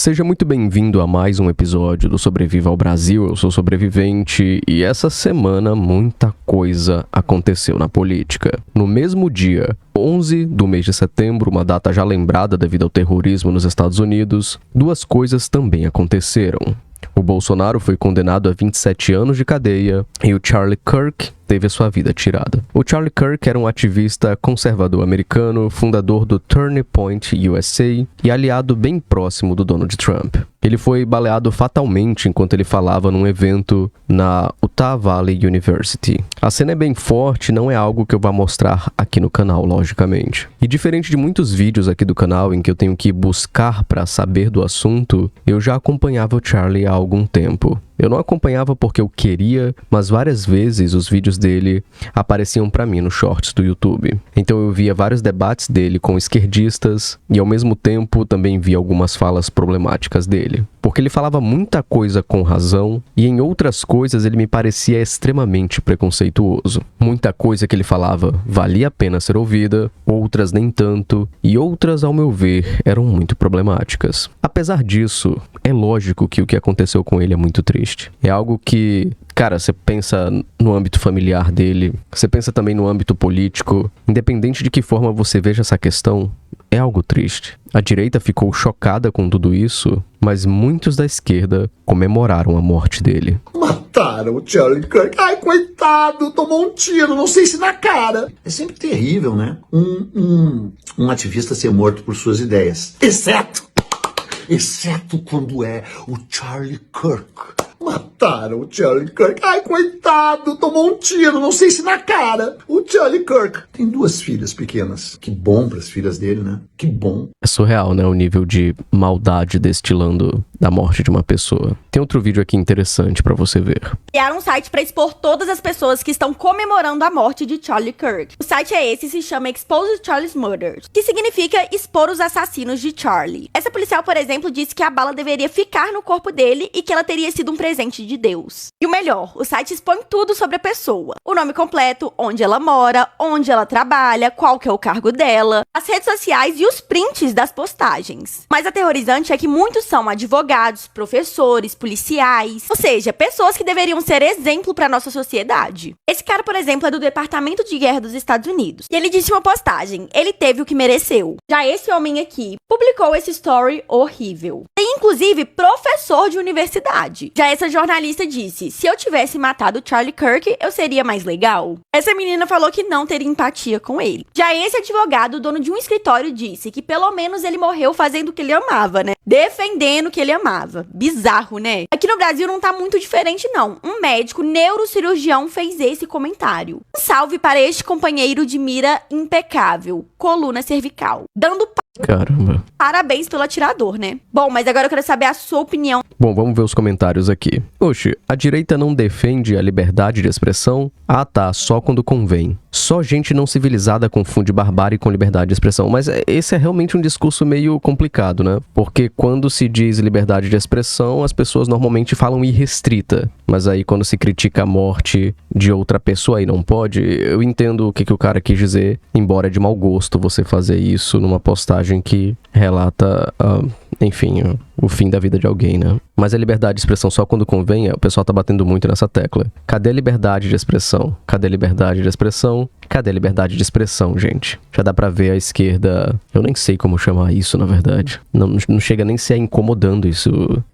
Seja muito bem-vindo a mais um episódio do Sobreviva ao Brasil. Eu sou sobrevivente e essa semana muita coisa aconteceu na política. No mesmo dia, 11 do mês de setembro, uma data já lembrada devido ao terrorismo nos Estados Unidos, duas coisas também aconteceram. O Bolsonaro foi condenado a 27 anos de cadeia e o Charlie Kirk teve a sua vida tirada. O Charlie Kirk era um ativista conservador americano, fundador do Turning Point USA e aliado bem próximo do Donald Trump. Ele foi baleado fatalmente enquanto ele falava num evento na Utah Valley University. A cena é bem forte, não é algo que eu vá mostrar aqui no canal, logicamente. E diferente de muitos vídeos aqui do canal em que eu tenho que buscar para saber do assunto, eu já acompanhava o Charlie há algum tempo. Eu não acompanhava porque eu queria, mas várias vezes os vídeos dele apareciam pra mim nos shorts do YouTube. Então eu via vários debates dele com esquerdistas e ao mesmo tempo também via algumas falas problemáticas dele. Porque ele falava muita coisa com razão e em outras coisas ele me parecia extremamente preconceituoso. Muita coisa que ele falava valia a pena ser ouvida, outras nem tanto e outras, ao meu ver, eram muito problemáticas. Apesar disso, é lógico que o que aconteceu com ele é muito triste. É algo que, cara, você pensa no âmbito familiar dele, você pensa também no âmbito político, independente de que forma você veja essa questão, é algo triste. A direita ficou chocada com tudo isso, mas muitos da esquerda comemoraram a morte dele. Mataram o Charlie Kirk. Ai, coitado, tomou um tiro, não sei se na cara. É sempre terrível, né? Um ativista ser morto por suas ideias. Exceto quando é o Charlie Kirk. Mataram o Charlie Kirk. Ai, coitado, tomou um tiro, não sei se na cara. O Charlie Kirk tem duas filhas pequenas. Que bom pras filhas dele, né? Que bom. É surreal, né? O nível de maldade destilando da morte de uma pessoa. Tem outro vídeo aqui interessante pra você ver. Criaram um site pra expor todas as pessoas que estão comemorando a morte de Charlie Kirk. O site é esse e se chama Expose Charlie's Murder, que significa expor os assassinos de Charlie. Essa policial, por exemplo, disse que a bala deveria ficar no corpo dele e que ela teria sido um presente de Deus. E o melhor, o site expõe tudo sobre a pessoa. O nome completo, onde ela mora, onde ela trabalha, qual que é o cargo dela, as redes sociais e os prints das postagens. Mas aterrorizante é que muitos são advogados, professores, policiais, ou seja, pessoas que deveriam ser exemplo para nossa sociedade. Esse cara, por exemplo, é do Departamento de Guerra dos Estados Unidos. E ele disse em uma postagem, ele teve o que mereceu. Já esse homem aqui publicou esse story horrível. Tem inclusive professor de universidade. Já essa jornalista disse, se eu tivesse matado Charlie Kirk, eu seria mais legal? Essa menina falou que não teria empatia com ele. Já esse advogado, dono de um escritório, disse que pelo menos ele morreu fazendo o que ele amava, né? Defendendo o que ele amava. Bizarro, né? Aqui no Brasil não tá muito diferente, não. Um médico neurocirurgião fez esse comentário. Um salve para este companheiro de mira impecável. Coluna cervical. Dando Caramba. Parabéns pelo atirador, né? Bom, mas agora eu quero saber a sua opinião. Bom, vamos ver os comentários aqui. Oxe, a direita não defende a liberdade de expressão? Ah tá, só quando convém. Só gente não civilizada confunde barbárie com liberdade de expressão. Mas esse é realmente um discurso meio complicado, né? Porque quando se diz liberdade de expressão, as pessoas normalmente falam irrestrita. Mas aí quando se critica a morte de outra pessoa e não pode, eu entendo o que o cara quis dizer, embora é de mau gosto você fazer isso numa postagem que relata, enfim, o fim da vida de alguém, né? Mas a liberdade de expressão só quando convém, o pessoal tá batendo muito nessa tecla. Cadê a liberdade de expressão? Cadê a liberdade de expressão? Cadê a liberdade de expressão, gente? Já dá pra ver a esquerda... Eu nem sei como chamar isso, na verdade. Não chega nem a ser incomodando isso.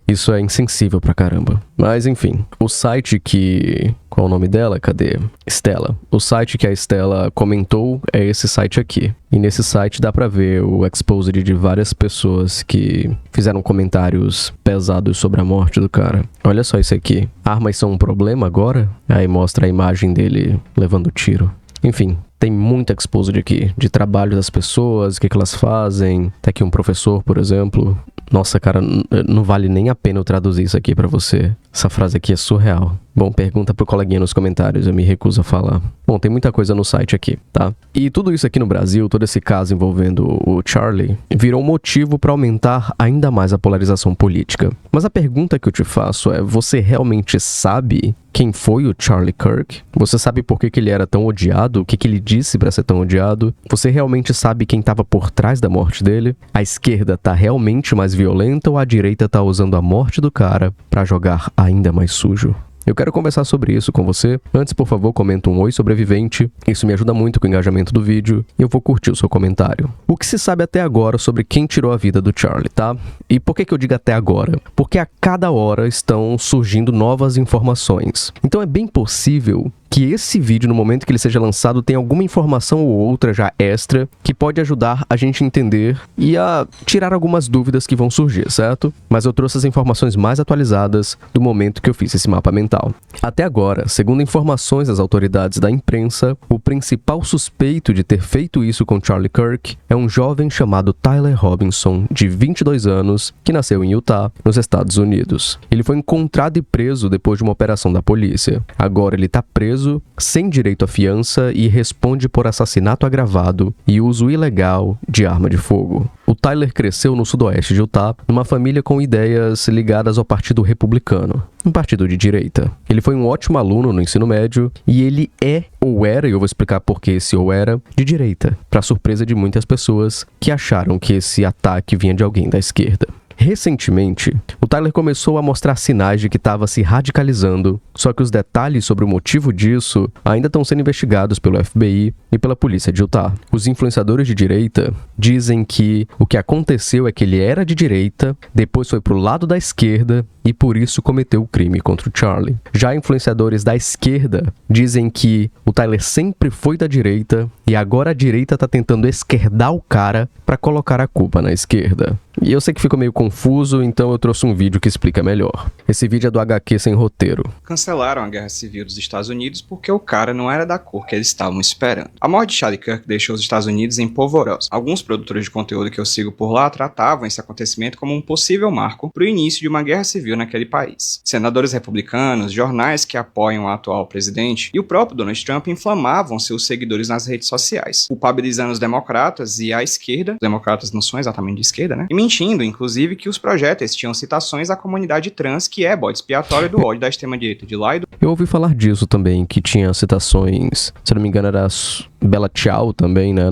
Isso é insensível pra caramba. Mas, enfim. O site que... Qual é o nome dela? Cadê? Stella. O site que a Stella comentou é esse site aqui. E nesse site dá pra ver o exposed de várias pessoas que fizeram comentários pesados sobre a morte do cara. Olha só isso aqui. Armas são um problema agora? Aí mostra a imagem dele levando tiro. Enfim, tem muito exposed aqui, de trabalho das pessoas, o que elas fazem. Tá aqui um professor, por exemplo. Nossa, cara, não vale nem a pena eu traduzir isso aqui pra você. Essa frase aqui é surreal. Bom, pergunta pro coleguinha nos comentários, eu me recuso a falar. Bom, tem muita coisa no site aqui, tá? E tudo isso aqui no Brasil, todo esse caso envolvendo o Charlie, virou motivo pra aumentar ainda mais a polarização política. Mas a pergunta que eu te faço é, você realmente sabe quem foi o Charlie Kirk? Você sabe por que ele era tão odiado? O que ele disse para ser tão odiado? Você realmente sabe quem estava por trás da morte dele? A esquerda tá realmente mais violenta ou a direita tá usando a morte do cara para jogar ainda mais sujo? Eu quero conversar sobre isso com você. Antes, por favor, comenta um oi sobrevivente. Isso me ajuda muito com o engajamento do vídeo e eu vou curtir o seu comentário. O que se sabe até agora sobre quem tirou a vida do Charlie, tá? E por que eu digo até agora? Porque a cada hora estão surgindo novas informações. Então é bem possível que esse vídeo, no momento que ele seja lançado, tenha alguma informação ou outra já extra que pode ajudar a gente a entender e a tirar algumas dúvidas que vão surgir, certo? Mas eu trouxe as informações mais atualizadas do momento que eu fiz esse mapa mental. Até agora, segundo informações das autoridades da imprensa, o principal suspeito de ter feito isso com Charlie Kirk é um jovem chamado Tyler Robinson, de 22 anos, que nasceu em Utah, nos Estados Unidos. Ele foi encontrado e preso depois de uma operação da polícia. Agora ele está preso, sem direito à fiança e responde por assassinato agravado e uso ilegal de arma de fogo. O Tyler cresceu no sudoeste de Utah, numa família com ideias ligadas ao Partido Republicano, um partido de direita. Ele foi um ótimo aluno no ensino médio e ele é, ou era, e eu vou explicar por que esse ou era, de direita, para surpresa de muitas pessoas que acharam que esse ataque vinha de alguém da esquerda. Recentemente, o Tyler começou a mostrar sinais de que estava se radicalizando, só que os detalhes sobre o motivo disso ainda estão sendo investigados pelo FBI e pela polícia de Utah. Os influenciadores de direita dizem que o que aconteceu é que ele era de direita, depois foi pro lado da esquerda e por isso cometeu o crime contra o Charlie. Já influenciadores da esquerda dizem que o Tyler sempre foi da direita e agora a direita tá tentando esquerdar o cara para colocar a culpa na esquerda. E eu sei que ficou meio confuso, então eu trouxe um vídeo que explica melhor. Esse vídeo é do HQ Sem Roteiro. Cancelaram a Guerra Civil dos Estados Unidos porque o cara não era da cor que eles estavam esperando. A morte de Charlie Kirk deixou os Estados Unidos em polvorosa. Alguns produtores de conteúdo que eu sigo por lá tratavam esse acontecimento como um possível marco para o início de uma guerra civil naquele país. Senadores republicanos, jornais que apoiam o atual presidente e o próprio Donald Trump inflamavam seus seguidores nas redes sociais, culpabilizando os democratas e a esquerda, os democratas não são exatamente de esquerda, né? E mentindo, inclusive, que os projéteis tinham citações à comunidade trans, que é bode expiatório do ódio da extrema-direita de lá e do... Eu ouvi falar disso também, que tinha citações, se não me engano era Bella Ciao também, né,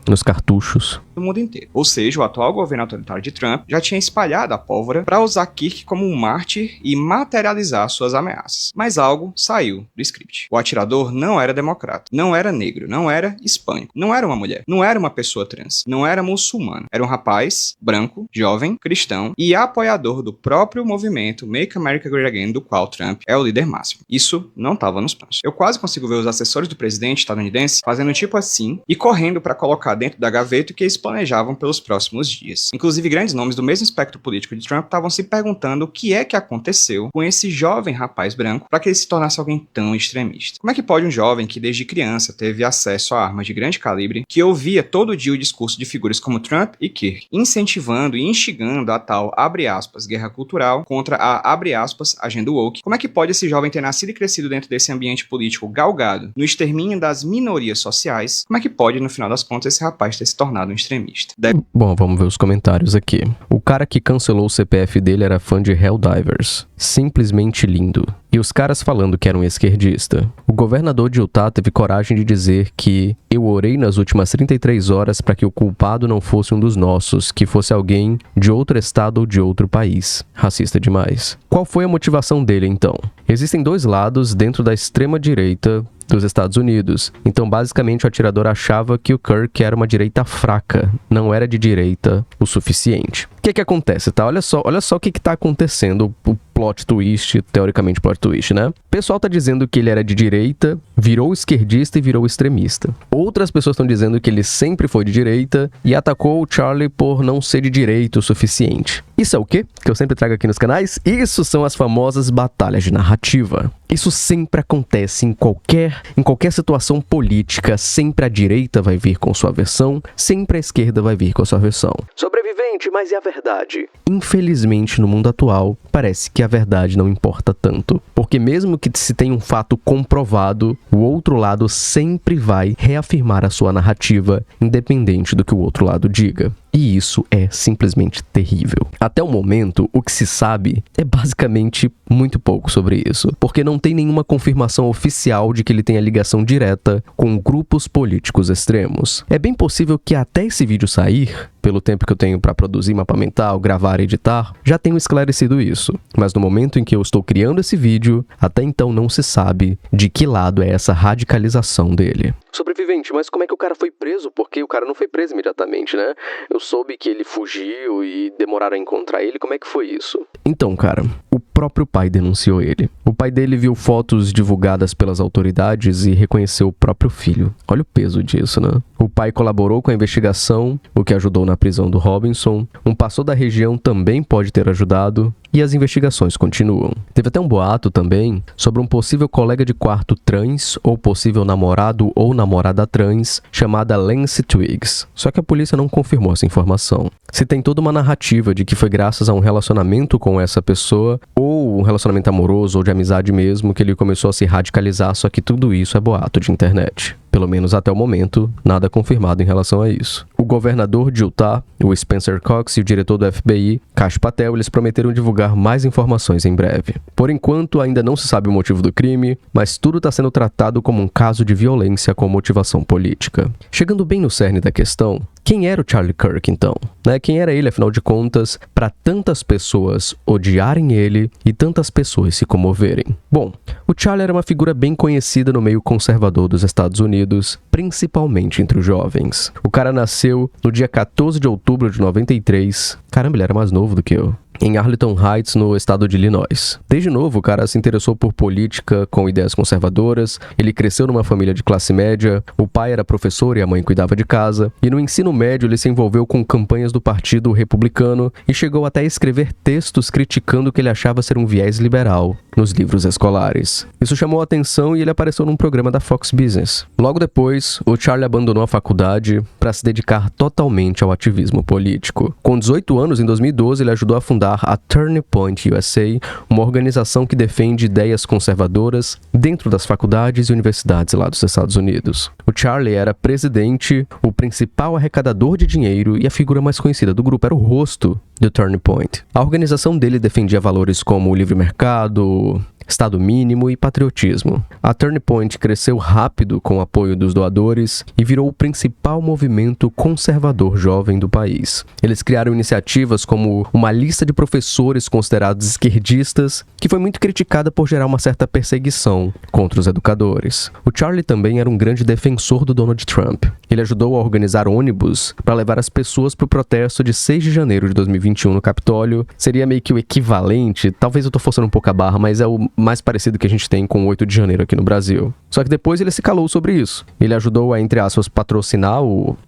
nos cartuchos. Do mundo inteiro. Ou seja, o atual governo autoritário de Trump já tinha espalhado a pólvora para usar Kirk como um mártir e materializar suas ameaças. Mas algo saiu do script. O atirador não era democrata, não era negro, não era hispânico, não era uma mulher, não era uma pessoa trans, não era muçulmano. Era um rapaz branco, jovem, cristão e apoiador do próprio movimento Make America Great Again, do qual Trump é o líder máximo. Isso não estava nos planos. Eu quase consigo ver os assessores do presidente estadunidense fazendo tipo assim e correndo para colocar dentro da gaveta o que eles planejavam pelos próximos dias. Inclusive, grandes nomes do mesmo espectro político de Trump estavam se perguntando o que é que aconteceu com esse jovem rapaz branco para que ele se tornasse alguém tão extremista. Como é que pode um jovem que desde criança teve acesso a armas de grande calibre, que ouvia todo dia o discurso de figuras como Trump e Kirk, incentivando e instigando a tal, abre aspas, guerra cultural contra a, abre aspas, agenda woke, como é que pode esse jovem ter nascido e crescido dentro desse ambiente político galgado, no extermínio das minorias sociais, como é que pode, no final das contas, esse rapaz ter se tornado um extremista? Bom, vamos ver os comentários aqui. O cara que cancelou o CPF dele era fã de Helldivers. Simplesmente lindo. E os caras falando que era um esquerdista. O governador de Utah teve coragem de dizer que eu orei nas últimas 33 horas para que o culpado não fosse um dos nossos, que fosse alguém de outro estado ou de outro país. Racista demais. Qual foi a motivação dele, então? Existem dois lados dentro da extrema-direita dos Estados Unidos. Então, basicamente, o atirador achava que o Kirk era uma direita fraca, não era de direita o suficiente. O que acontece, tá? Olha só o que tá acontecendo, o plot twist, teoricamente plot twist, né? O pessoal tá dizendo que ele era de direita, virou esquerdista e virou extremista. Outras pessoas estão dizendo que ele sempre foi de direita e atacou o Charlie por não ser de direita o suficiente. Isso é o quê? Que eu sempre trago aqui nos canais? Isso são as famosas batalhas de narrativa. Isso sempre acontece em qualquer situação política. Sempre a direita vai vir com sua versão, sempre a esquerda vai vir com a sua versão. Sobrevivente, mas e a verdade? Infelizmente, no mundo atual, parece que a verdade não importa tanto. Porque mesmo que se tenha um fato comprovado, o outro lado sempre vai reafirmar a sua narrativa, independente do que o outro lado diga. E isso é simplesmente terrível. Até o momento, o que se sabe é basicamente muito pouco sobre isso, porque não tem nenhuma confirmação oficial de que ele tenha ligação direta com grupos políticos extremos. É bem possível que até esse vídeo sair, pelo tempo que eu tenho para produzir mapa mental, gravar e editar, já tenho esclarecido isso. Mas no momento em que eu estou criando esse vídeo, até então não se sabe de que lado é essa radicalização dele. Sobrevivente, mas como é que o cara foi preso? Porque o cara não foi preso imediatamente, né? Eu soube que ele fugiu e demoraram a encontrar ele. Como é que foi isso? Então, cara, o próprio pai denunciou ele. O pai dele viu fotos divulgadas pelas autoridades e reconheceu o próprio filho. Olha o peso disso, né? O pai colaborou com a investigação, o que ajudou na prisão do Robinson. Um pastor da região também pode ter ajudado. E as investigações continuam. Teve até um boato também sobre um possível colega de quarto trans ou possível namorado ou namorada trans chamada Lance Twiggs. Só que a polícia não confirmou essa informação. Se tem toda uma narrativa de que foi graças a um relacionamento com essa pessoa ou um relacionamento amoroso ou de amizade mesmo que ele começou a se radicalizar, só que tudo isso é boato de internet. Pelo menos até o momento, nada confirmado em relação a isso. O governador de Utah, o Spencer Cox, e o diretor do FBI, Kash Patel, eles prometeram divulgar mais informações em breve. Por enquanto, ainda não se sabe o motivo do crime, mas tudo está sendo tratado como um caso de violência com motivação política. Chegando bem no cerne da questão, quem era o Charlie Kirk, então? Quem era ele, afinal de contas, para tantas pessoas odiarem ele e tantas pessoas se comoverem? Bom, o Charlie era uma figura bem conhecida no meio conservador dos Estados Unidos, principalmente entre os jovens. O cara nasceu no dia 14 de outubro de 93. Caramba, ele era mais novo do que eu. Em Arlington Heights, no estado de Illinois. Desde novo, o cara se interessou por política com ideias conservadoras, ele cresceu numa família de classe média, o pai era professor e a mãe cuidava de casa, e no ensino médio ele se envolveu com campanhas do Partido Republicano e chegou até a escrever textos criticando o que ele achava ser um viés liberal nos livros escolares. Isso chamou a atenção e ele apareceu num programa da Fox Business. Logo depois, o Charlie abandonou a faculdade para se dedicar totalmente ao ativismo político. Com 18 anos, em 2012, ele ajudou a fundar a Turning Point USA, uma organização que defende ideias conservadoras dentro das faculdades e universidades lá dos Estados Unidos. O Charlie era presidente, o principal arrecadador de dinheiro e a figura mais conhecida do grupo, era o rosto do Turning Point. A organização dele defendia valores como o livre mercado, Estado mínimo e patriotismo. A Turning Point cresceu rápido com o apoio dos doadores e virou o principal movimento conservador jovem do país. Eles criaram iniciativas como uma lista de professores considerados esquerdistas, que foi muito criticada por gerar uma certa perseguição contra os educadores. O Charlie também era um grande defensor do Donald Trump. Ele ajudou a organizar ônibus para levar as pessoas para o protesto de 6 de janeiro de 2021 no Capitólio. Seria meio que o equivalente, talvez eu tô forçando um pouco a barra, mas é o mais parecido que a gente tem com o 8 de janeiro aqui no Brasil. Só que depois ele se calou sobre isso. Ele ajudou a, entre aspas, patrocinar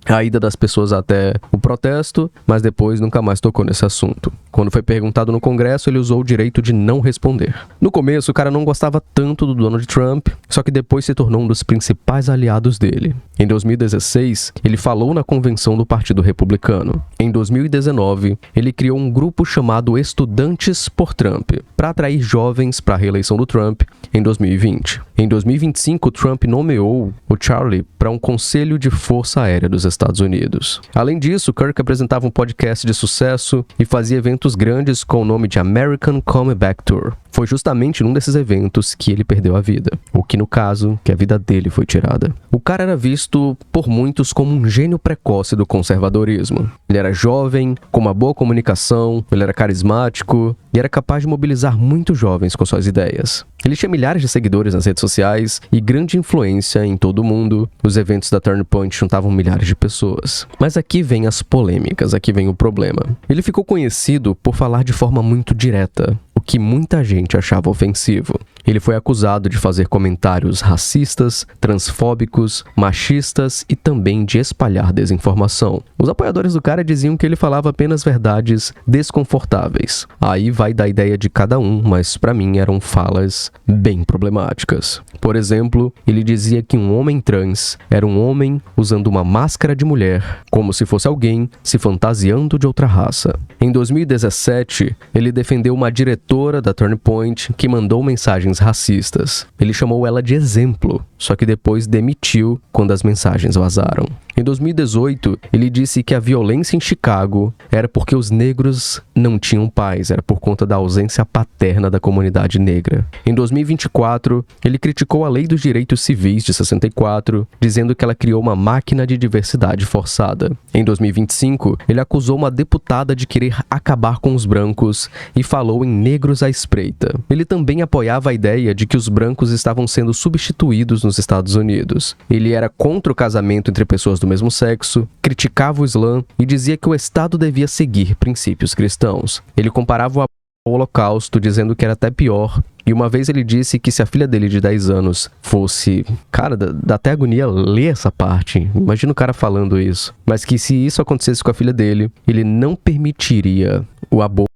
a ida das pessoas até o protesto, mas depois nunca mais tocou nesse assunto. Quando foi perguntado no Congresso, ele usou o direito de não responder. No começo, o cara não gostava tanto do Donald Trump, só que depois se tornou um dos principais aliados dele. Em 2016, ele falou na convenção do Partido Republicano. Em 2019, ele criou um grupo chamado Estudantes por Trump, para atrair jovens para a reeleição do Trump em 2020. Em 2025, Trump nomeou o Charlie para um conselho de Força Aérea dos Estados Unidos. Além disso, Kirk apresentava um podcast de sucesso e fazia eventos grandes com o nome de American Comeback Tour. Foi justamente num desses eventos que ele perdeu a vida, ou que no caso, que a vida dele foi tirada. O cara era visto por muitos como um gênio precoce do conservadorismo. Ele era jovem, com uma boa comunicação, ele era carismático e era capaz de mobilizar muitos jovens com suas ideias. Ele tinha milhares de seguidores nas redes sociais e grande influência em todo o mundo. Os eventos da Turning Point juntavam milhares de pessoas. Mas aqui vem as polêmicas, aqui vem o problema. Ele ficou conhecido por falar de forma muito direta, o que muita gente achava ofensivo. Ele foi acusado de fazer comentários racistas, transfóbicos, machistas e também de espalhar desinformação. Os apoiadores do cara diziam que ele falava apenas verdades desconfortáveis. Aí vai da ideia de cada um, mas pra mim eram falas bem problemáticas. Por exemplo, ele dizia que um homem trans era um homem usando uma máscara de mulher, como se fosse alguém se fantasiando de outra raça. Em 2017, ele defendeu uma diretora da Turning Point que mandou mensagens racistas. Ele chamou ela de exemplo, só que depois demitiu quando as mensagens vazaram. Em 2018, ele disse que a violência em Chicago era porque os negros não tinham pais, era por conta da ausência paterna da comunidade negra. Em 2024, ele criticou a Lei dos Direitos Civis de 64, dizendo que ela criou uma máquina de diversidade forçada. Em 2025, ele acusou uma deputada de querer acabar com os brancos e falou em negros à espreita. Ele também apoiava a ideia de que os brancos estavam sendo substituídos nos Estados Unidos. Ele era contra o casamento entre pessoas do mesmo sexo, criticava o Islã e dizia que o Estado devia seguir princípios cristãos. Ele comparava o Holocausto, dizendo que era até pior. E uma vez ele disse que se a filha dele de 10 anos fosse... Cara, dá até agonia ler essa parte. Imagina o cara falando isso. Mas que se isso acontecesse com a filha dele, ele não permitiria o aborto,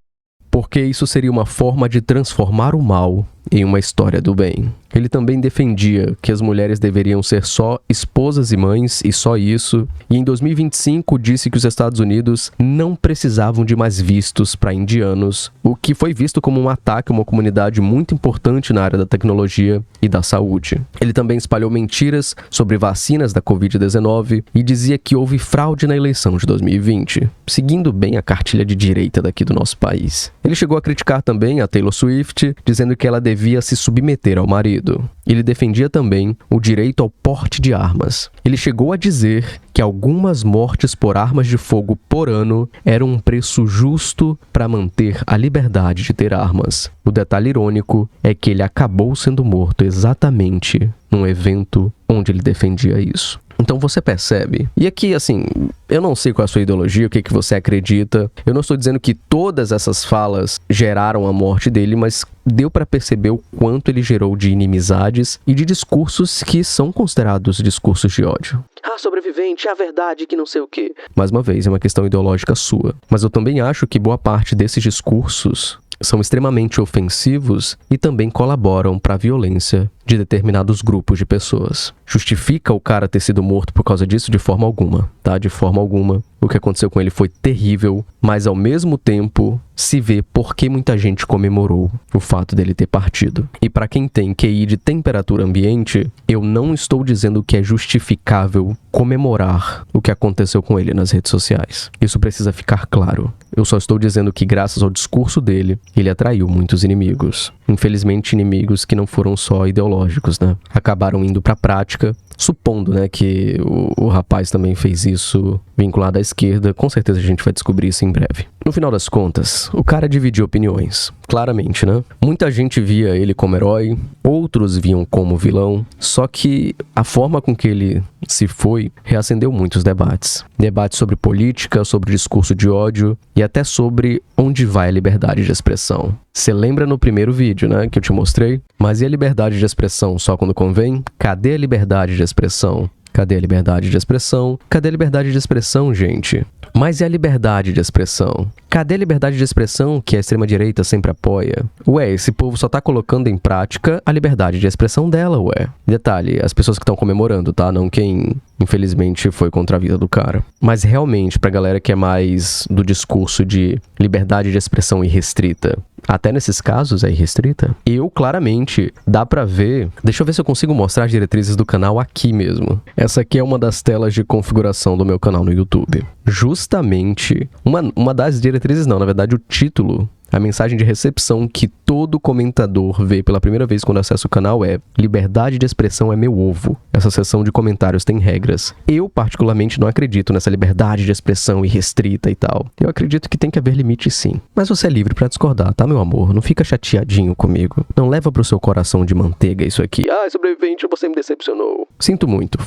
porque isso seria uma forma de transformar o mal em uma história do bem. Ele também defendia que as mulheres deveriam ser só esposas e mães, e só isso. E em 2025 disse que os Estados Unidos não precisavam de mais vistos para indianos, o que foi visto como um ataque a uma comunidade muito importante na área da tecnologia e da saúde. Ele também espalhou mentiras sobre vacinas da Covid-19 e dizia que houve fraude na eleição de 2020, seguindo bem a cartilha de direita daqui do nosso país. Ele chegou a criticar também a Taylor Swift, dizendo que ela devia se submeter ao marido. Ele defendia também o direito ao porte de armas. Ele chegou a dizer que algumas mortes por armas de fogo por ano eram um preço justo para manter a liberdade de ter armas. O detalhe irônico é que ele acabou sendo morto exatamente num evento onde ele defendia isso. Então você percebe. E aqui, assim, eu não sei qual é a sua ideologia, o que você acredita. Eu não estou dizendo que todas essas falas geraram a morte dele, mas deu para perceber o quanto ele gerou de inimizades e de discursos que são considerados discursos de ódio. Ah, sobrevivente, é a verdade que não sei o quê. Mais uma vez, é uma questão ideológica sua. Mas eu também acho que boa parte desses discursos são extremamente ofensivos e também colaboram para a violência de determinados grupos de pessoas. Justifica o cara ter sido morto por causa disso de forma alguma, tá? De forma alguma. O que aconteceu com ele foi terrível, mas ao mesmo tempo se vê por que muita gente comemorou o fato dele ter partido. E para quem tem QI de temperatura ambiente, eu não estou dizendo que é justificável comemorar o que aconteceu com ele nas redes sociais. Isso precisa ficar claro. Eu só estou dizendo que graças ao discurso dele, ele atraiu muitos inimigos. Infelizmente, inimigos que não foram só ideológicos, né? Acabaram indo para a prática, supondo, né, que o rapaz também fez isso vinculado à esquerda. Com certeza a gente vai descobrir isso em breve. No final das contas, o cara dividiu opiniões, claramente, né? Muita gente via ele como herói, outros viam como vilão, só que a forma com que ele se foi reacendeu muitos debates. Debates sobre política, sobre discurso de ódio e até sobre onde vai a liberdade de expressão. Você lembra no primeiro vídeo, né, que eu te mostrei? Mas e a liberdade de expressão só quando convém? Cadê a liberdade de expressão? Cadê a liberdade de expressão? Cadê a liberdade de expressão, gente? Mas e a liberdade de expressão? Cadê a liberdade de expressão que a extrema-direita sempre apoia? Ué, esse povo só tá colocando em prática a liberdade de expressão dela, ué. Detalhe, as pessoas que estão comemorando, tá? Não quem, infelizmente, foi contra a vida do cara. Mas realmente, pra galera que é mais do discurso de liberdade de expressão irrestrita, até nesses casos é irrestrita. Eu, claramente, dá pra ver... Deixa eu ver se eu consigo mostrar as diretrizes do canal aqui mesmo. Essa aqui é uma das telas de configuração do meu canal no YouTube. Justamente, uma das diretrizes não, na verdade o título, a mensagem de recepção que todo comentador vê pela primeira vez quando acessa o canal é: liberdade de expressão é meu ovo. Essa seção de comentários tem regras. Eu, particularmente, não acredito nessa liberdade de expressão irrestrita e tal. Eu acredito que tem que haver limite, sim. Mas você é livre pra discordar, tá, meu amor? Não fica chateadinho comigo. Não leva pro seu coração de manteiga isso aqui. Ah, sobrevivente, você me decepcionou. Sinto muito.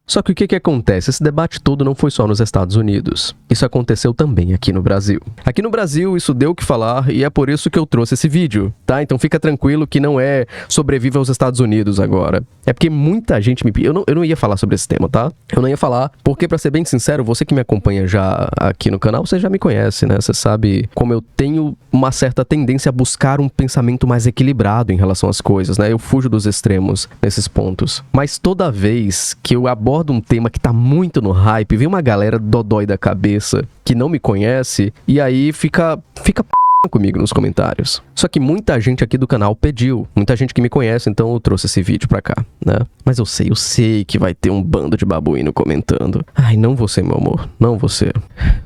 Só que o que acontece? Esse debate todo não foi só nos Estados Unidos. Isso aconteceu também aqui no Brasil. Aqui no Brasil, isso deu o que falar e é por isso que eu trouxe esse vídeo, tá? Então fica tranquilo que não é sobreviva aos Estados Unidos agora. É porque muita gente me... Eu não ia falar sobre esse tema, tá? Eu não ia falar porque, pra ser bem sincero, você que me acompanha já aqui no canal, você já me conhece, né? Você sabe como eu tenho uma certa tendência a buscar um pensamento mais equilibrado em relação às coisas, né? Eu fujo dos extremos nesses pontos. Mas toda vez que eu abordo um tema que tá muito no hype, vem uma galera dodói da cabeça que não me conhece e aí fica comigo nos comentários. Só que muita gente aqui do canal pediu, muita gente que me conhece, então eu trouxe esse vídeo pra cá, né? Mas eu sei que vai ter um bando de babuíno comentando. Ai, não você, meu amor, não você.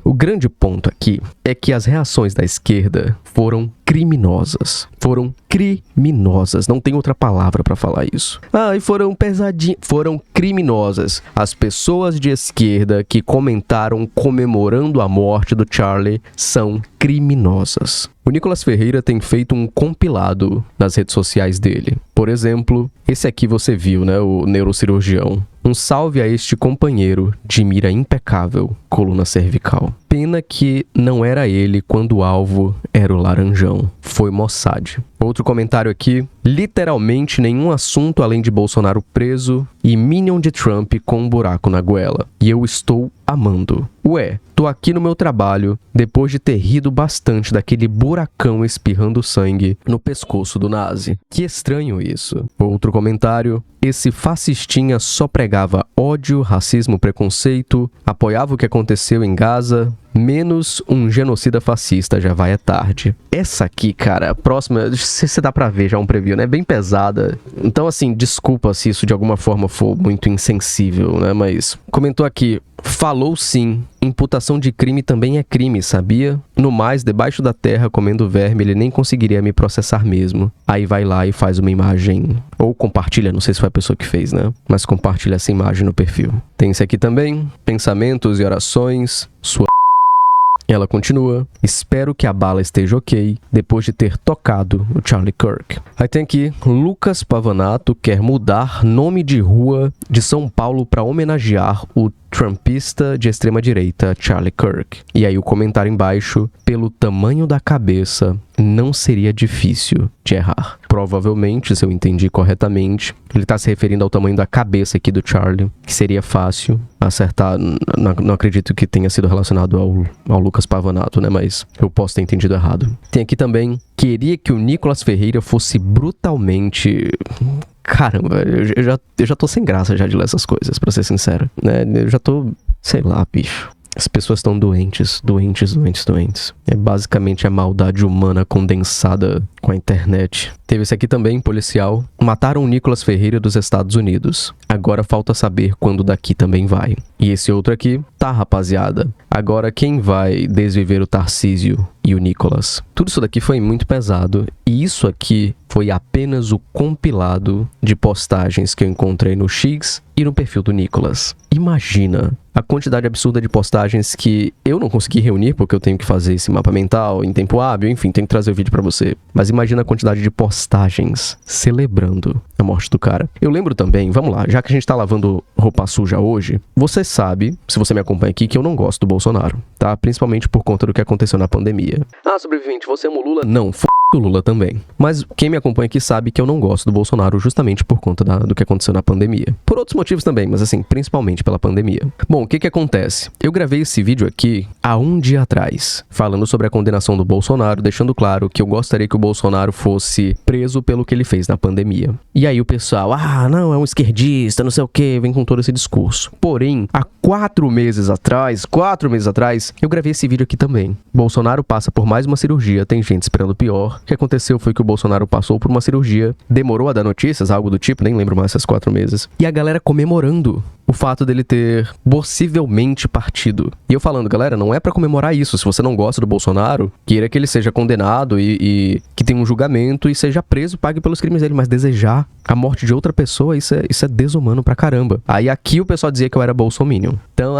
O grande ponto aqui é que as reações da esquerda foram criminosas. Foram criminosas. Não tem outra palavra pra falar isso. E foram pesadinhas. Foram criminosas. As pessoas de esquerda que comentaram comemorando a morte do Charlie são criminosas. O Nicolas Ferreira tem feito um compilado nas redes sociais dele. Por exemplo, esse aqui você viu, né? O neurocirurgião. Um salve a este companheiro de mira impecável, coluna cervical. Pena que não era ele quando o alvo era o Laranjão. Foi Mossad. Outro comentário aqui. Literalmente nenhum assunto além de Bolsonaro preso e Minion de Trump com um buraco na goela. E eu estou amando. Ué, tô aqui no meu trabalho depois de ter rido bastante daquele buracão espirrando sangue no pescoço do nazi. Que estranho isso. Outro comentário. Esse fascistinha só pregava ódio, racismo, preconceito, apoiava o que aconteceu em Gaza, menos um genocida fascista, já vai é tarde. Essa aqui, cara, a próxima, se dá pra ver já um preview, né? Bem pesada. Então, assim, desculpa se isso de alguma forma for muito insensível, né? Mas comentou aqui, falou sim, imputação de crime também é crime, sabia? No mais, debaixo da terra, comendo verme, ele nem conseguiria me processar mesmo. Aí vai lá e faz uma imagem, ou compartilha, não sei se foi a pessoa que fez, né? Mas compartilha essa imagem no perfil. Tem esse aqui também, pensamentos e orações, sua... Ela continua, espero que a bala esteja ok, depois de ter tocado o Charlie Kirk. Aí tem aqui, Lucas Pavanato quer mudar nome de rua de São Paulo para homenagear o trumpista de extrema-direita Charlie Kirk. E aí o comentário embaixo, pelo tamanho da cabeça, não seria difícil de errar. Provavelmente, se eu entendi corretamente, ele está se referindo ao tamanho da cabeça aqui do Charlie, que seria fácil acertar. Não acredito que tenha sido relacionado ao Lucas Pavanato, né? Mas eu posso ter entendido errado. Tem aqui também, queria que o Nicolas Ferreira fosse brutalmente... Caramba, eu já tô sem graça já de ler essas coisas, pra ser sincero, né? Eu já tô, sei lá, bicho. As pessoas estão doentes. É basicamente a maldade humana condensada com a internet. Teve esse aqui também, policial. Mataram o Nicolas Ferreira dos Estados Unidos. Agora falta saber quando daqui também vai. E esse outro aqui, tá, rapaziada. Agora quem vai desviver o Tarcísio e o Nicolas? Tudo isso daqui foi muito pesado. E isso aqui foi apenas o compilado de postagens que eu encontrei no X e no perfil do Nicolas. Imagina a quantidade absurda de postagens que eu não consegui reunir, porque eu tenho que fazer esse mapa mental em tempo hábil, enfim, tenho que trazer o vídeo pra você. Mas imagina a quantidade de postagens celebrando a morte do cara. Eu lembro também, vamos lá, já que a gente tá lavando roupa suja hoje, você sabe, se você me acompanha aqui, que eu não gosto do Bolsonaro, tá? Principalmente por conta do que aconteceu na pandemia. Ah, sobrevivente, você ama o Lula? Não, o Lula também. Mas quem me acompanha aqui sabe que eu não gosto do Bolsonaro justamente por conta do que aconteceu na pandemia. Por outros motivos também, mas assim, principalmente pela pandemia. Bom, o que acontece? Eu gravei esse vídeo aqui há um dia atrás, falando sobre a condenação do Bolsonaro, deixando claro que eu gostaria que o Bolsonaro fosse preso pelo que ele fez na pandemia. E aí o pessoal, não, é um esquerdista, não sei o que, vem com todo esse discurso. Porém, há 4 meses atrás, eu gravei esse vídeo aqui também. Bolsonaro passa por mais uma cirurgia, tem gente esperando pior. O que aconteceu foi que o Bolsonaro passou por uma cirurgia, demorou a dar notícias, algo do tipo, nem lembro mais esses 4 meses. E a galera comemorando o fato dele ter possivelmente partido. E eu falando, galera, não é pra comemorar isso. Se você não gosta do Bolsonaro, queira que ele seja condenado e que tenha um julgamento e seja preso, pague pelos crimes dele. Mas desejar a morte de outra pessoa, isso é desumano pra caramba. Aí aqui o pessoal dizia que eu era bolsominion. Então,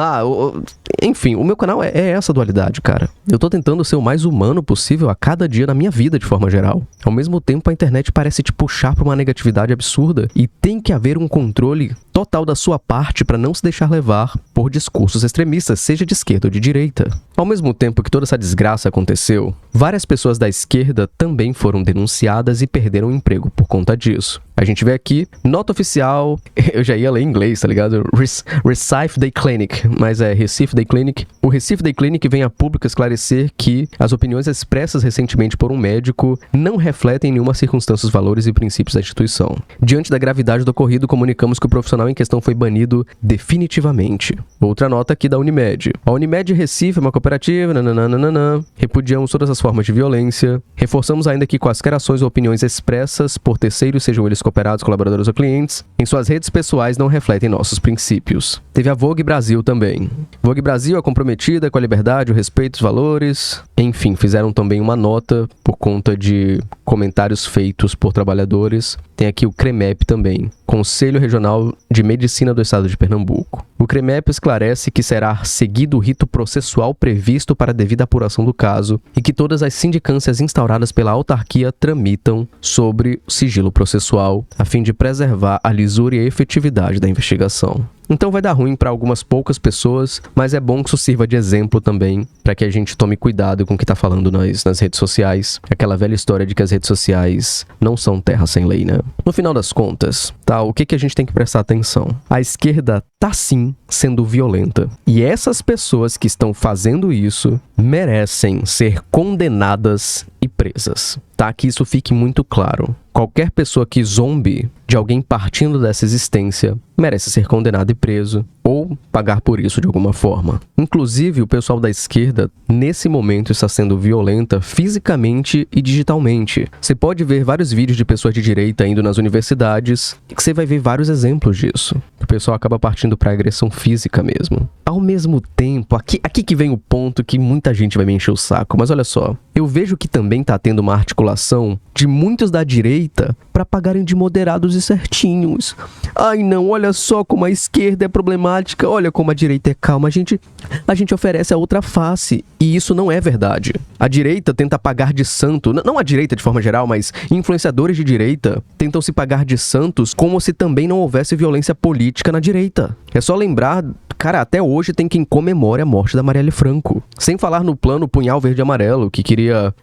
enfim, o meu canal é essa dualidade, cara. Eu tô tentando ser o mais humano possível a cada dia na minha vida, de forma geral. Ao mesmo tempo, a internet parece te puxar pra uma negatividade absurda e tem que haver um controle total da sua parte para não se deixar levar por discursos extremistas, seja de esquerda ou de direita. Ao mesmo tempo que toda essa desgraça aconteceu, várias pessoas da esquerda também foram denunciadas e perderam o emprego por conta disso. A gente vê aqui, nota oficial, eu já ia ler em inglês, tá ligado? Recife Day Clinic, mas é Recife Day Clinic. O Recife Day Clinic vem a público esclarecer que as opiniões expressas recentemente por um médico não refletem em nenhuma circunstância os valores e princípios da instituição. Diante da gravidade do ocorrido, comunicamos que o profissional em questão foi banido definitivamente. Outra nota aqui da Unimed. A Unimed Recife é uma cooperativa, repudiamos todas as formas de violência, reforçamos ainda que quaisquer ações ou opiniões expressas por terceiros, sejam eles cooperados, colaboradores ou clientes, em suas redes pessoais não refletem nossos princípios. Teve a Vogue Brasil também. Vogue Brasil é comprometida com a liberdade, o respeito, os valores, enfim, fizeram também uma nota por conta de comentários feitos por trabalhadores. Tem aqui o CREMEP também, Conselho Regional de Medicina do Estado de Pernambuco. O CREMEP esclarece que será seguido o rito processual previsto para a devida apuração do caso e que todas as sindicâncias instauradas pela autarquia tramitam sobre o sigilo processual, a fim de preservar a lisura e a efetividade da investigação. Então vai dar ruim para algumas poucas pessoas, mas é bom que isso sirva de exemplo também, para que a gente tome cuidado com o que está falando nas redes sociais. Aquela velha história de que as redes sociais não são terra sem lei, né? No final das contas, tá, o que a gente tem que prestar atenção? A esquerda tá sim sendo violenta. E essas pessoas que estão fazendo isso merecem ser condenadas e presas. Tá? Que isso fique muito claro. Qualquer pessoa que zombe de alguém partindo dessa existência merece ser condenado e preso ou pagar por isso de alguma forma. Inclusive, o pessoal da esquerda, nesse momento, está sendo violenta fisicamente e digitalmente. Você pode ver vários vídeos de pessoas de direita indo nas universidades e que você vai ver vários exemplos disso. O pessoal acaba partindo para agressão física mesmo. Ao mesmo tempo, aqui que vem o ponto que muita gente vai me encher o saco, mas olha só, eu vejo que também tá tendo uma articulação de muitos da direita para pagarem de moderados e certinhos. Ai não, olha só como a esquerda é problemática, olha como a direita é calma, a gente oferece a outra face, e isso não é verdade. A direita tenta pagar de santo, não a direita de forma geral, mas influenciadores de direita tentam se pagar de santos como se também não houvesse violência política na direita. É só lembrar, cara, até hoje tem quem comemore a morte da Marielle Franco. Sem falar no plano Punhal Verde e Amarelo, que queria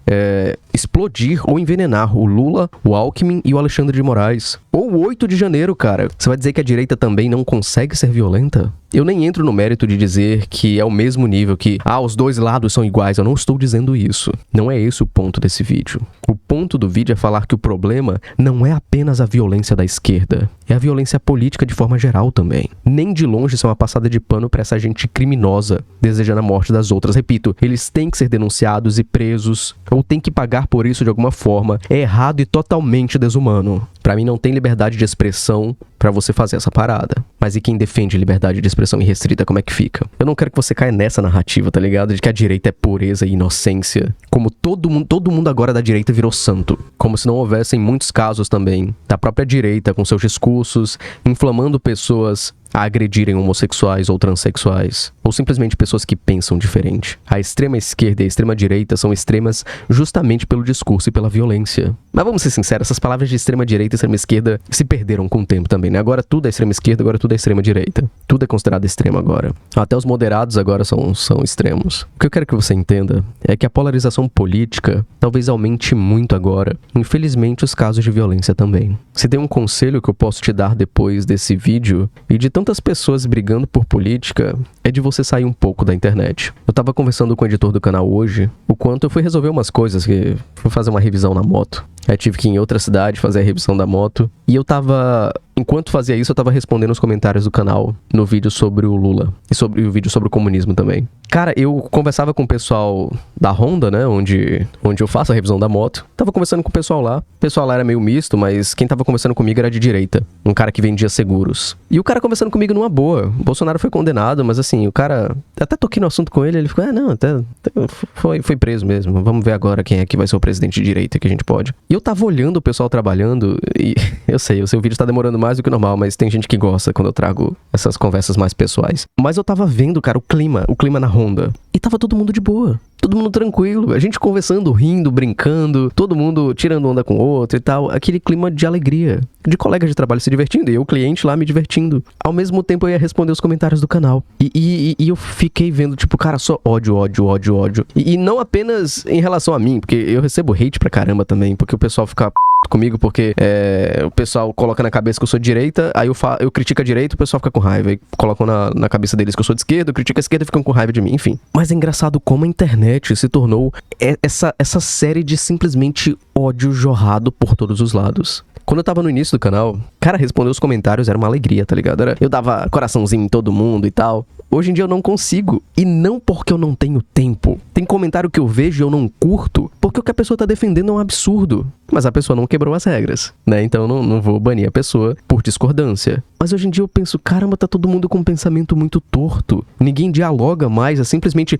explodir ou envenenar o Lula, o Alckmin e o Alexandre de Moraes. Ou o 8 de janeiro, cara. Você vai dizer que a direita também não consegue ser violenta? Eu nem entro no mérito de dizer que é o mesmo nível, que, os dois lados são iguais. Eu não estou dizendo isso. Não é esse o ponto desse vídeo. O ponto do vídeo é falar que o problema não é apenas a violência da esquerda. É a violência política de forma geral também. Nem de longe isso é uma passada de pano para essa gente criminosa, desejando a morte das outras. Repito, eles têm que ser denunciados e presos, ou têm que pagar por isso de alguma forma. É errado e totalmente desumano. Pra mim não tem liberdade de expressão pra você fazer essa parada. Mas e quem defende liberdade de expressão irrestrita, como é que fica? Eu não quero que você caia nessa narrativa, tá ligado? De que a direita é pureza e inocência. Como todo mundo agora da direita virou santo. Como se não houvessem muitos casos também da própria direita com seus discursos, inflamando pessoas a agredirem homossexuais ou transexuais, ou simplesmente pessoas que pensam diferente. A extrema esquerda e a extrema direita são extremas justamente pelo discurso e pela violência. Mas vamos ser sinceros, essas palavras de extrema direita e extrema esquerda se perderam com o tempo também, né? Agora tudo é extrema esquerda, agora tudo é extrema direita. Tudo é considerado extremo agora. Até os moderados agora são extremos. O que eu quero que você entenda é que a polarização política talvez aumente muito agora. Infelizmente, os casos de violência também. Se tem um conselho que eu posso te dar depois desse vídeo, e de tantas pessoas brigando por política, é de você sair um pouco da internet. Eu tava conversando com o editor do canal hoje, o quanto eu fui resolver umas coisas, que fui fazer uma revisão na moto. Aí tive que ir em outra cidade fazer a revisão da moto. E eu tava... Enquanto fazia isso, eu tava respondendo os comentários do canal no vídeo sobre o Lula. E sobre o vídeo sobre o comunismo também. Cara, eu conversava com o pessoal da Honda, né? Onde eu faço a revisão da moto. Tava conversando com o pessoal lá. O pessoal lá era meio misto, mas quem tava conversando comigo era de direita. Um cara que vendia seguros. E o cara conversando comigo numa boa. O Bolsonaro foi condenado, mas assim, o cara... Até toquei no assunto com ele, ele ficou... não, até foi preso mesmo. Vamos ver agora quem é que vai ser o presidente de direita que a gente pode. E eu tava olhando o pessoal trabalhando e... Eu sei, o seu vídeo tá demorando mais do que o normal, mas tem gente que gosta quando eu trago essas conversas mais pessoais. Mas eu tava vendo, cara, o clima na Honda. E tava todo mundo de boa. Todo mundo tranquilo. A gente conversando, rindo, brincando. Todo mundo tirando onda com o outro e tal. Aquele clima de alegria. De colegas de trabalho se divertindo. E eu, cliente lá, me divertindo. Ao mesmo tempo, eu ia responder os comentários do canal. E eu fiquei vendo, tipo, cara, só ódio. E não apenas em relação a mim. Porque eu recebo hate pra caramba também. Porque o pessoal fica... comigo porque o pessoal coloca na cabeça que eu sou de direita, aí eu critico a direita, o pessoal fica com raiva. Aí colocam na cabeça deles que eu sou de esquerda, eu critico a esquerda e ficam com raiva de mim, enfim. Mas é engraçado como a internet se tornou essa série de simplesmente ódio jorrado por todos os lados. Quando eu tava no início do canal, cara, responder os comentários era uma alegria, tá ligado? Eu dava coraçãozinho em todo mundo e tal. Hoje em dia eu não consigo. E não porque eu não tenho tempo. Tem comentário que eu vejo e eu não curto, porque o que a pessoa tá defendendo é um absurdo. Mas a pessoa não quebrou as regras, né? Então eu não vou banir a pessoa por discordância. Mas hoje em dia eu penso, caramba, tá todo mundo com um pensamento muito torto. Ninguém dialoga mais, é simplesmente...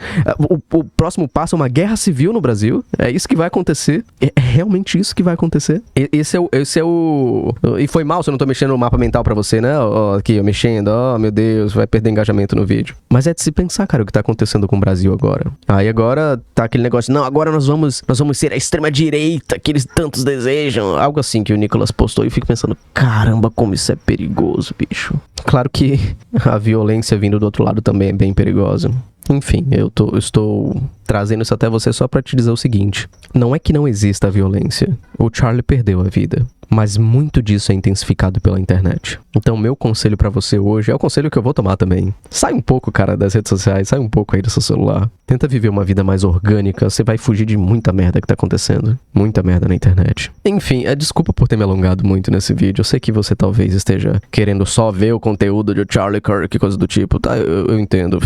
O próximo passo é uma guerra civil no Brasil. É isso que vai acontecer. É realmente isso que vai acontecer. Esse é o... E foi mal se eu não tô mexendo no mapa mental pra você, né? Aqui, eu mexendo, meu Deus, vai perder engajamento no vídeo. Mas é de se pensar, cara, o que tá acontecendo com o Brasil agora. Aí agora tá aquele negócio, não, agora nós vamos ser a extrema-direita que eles tantos desejam. Algo assim que o Nicolas postou e eu fico pensando, caramba, como isso é perigoso, bicho. Claro que a violência vindo do outro lado também é bem perigosa. Enfim, eu estou trazendo isso até você só pra te dizer o seguinte. Não é que não exista a violência. O Charlie perdeu a vida. Mas muito disso é intensificado pela internet. Então, meu conselho pra você hoje é o conselho que eu vou tomar também. Sai um pouco, cara, das redes sociais. Sai um pouco aí do seu celular. Tenta viver uma vida mais orgânica. Você vai fugir de muita merda que tá acontecendo. Muita merda na internet. Enfim, desculpa por ter me alongado muito nesse vídeo. Eu sei que você talvez esteja querendo só ver o conteúdo de Charlie Kirk e coisa do tipo. Tá, eu entendo.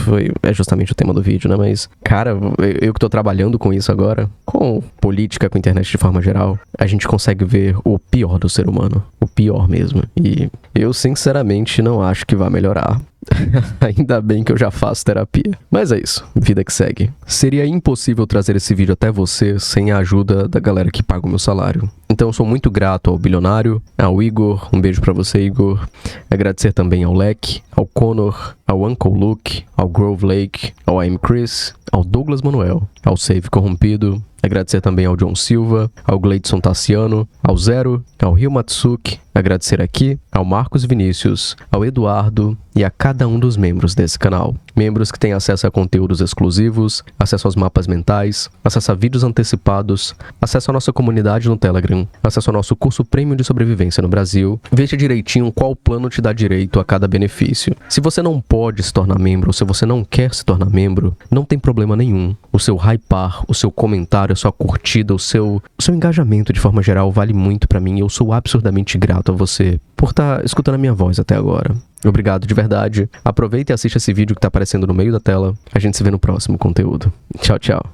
É justamente o tema do vídeo, né? Mas, cara, eu que tô trabalhando com isso agora, com política, com internet de forma geral, a gente consegue ver o pior do ser humano. O pior mesmo. E eu, sinceramente, não acho que vai melhorar. Ainda bem que eu já faço terapia. Mas é isso, vida que segue. Seria impossível trazer esse vídeo até você sem a ajuda da galera que paga o meu salário. Então eu sou muito grato ao Bilionário, ao Igor, um beijo pra você, Igor. Agradecer também ao Leque, ao Connor, ao Uncle Luke, ao Grove Lake, ao I'm Chris, ao Douglas Manuel, ao Save Corrompido. Agradecer também ao John Silva, ao Gleidson Tassiano, ao Zero, ao Rio Matsuki. Agradecer aqui ao Marcos Vinícius, ao Eduardo e a cada um dos membros desse canal. Membros que têm acesso a conteúdos exclusivos, acesso aos mapas mentais, acesso a vídeos antecipados, acesso à nossa comunidade no Telegram, acesso ao nosso curso Premium de Sobrevivência no Brasil. Veja direitinho qual plano te dá direito a cada benefício. Se você não pode se tornar membro, ou se você não quer se tornar membro, não tem problema nenhum. O seu hypar, o seu comentário, a sua curtida, o seu engajamento de forma geral vale muito pra mim. Eu sou absurdamente grato a você por estar escutando a minha voz até agora. Obrigado de verdade. Aproveita e assiste esse vídeo que tá aparecendo no meio da tela. A gente se vê no próximo conteúdo. Tchau, tchau.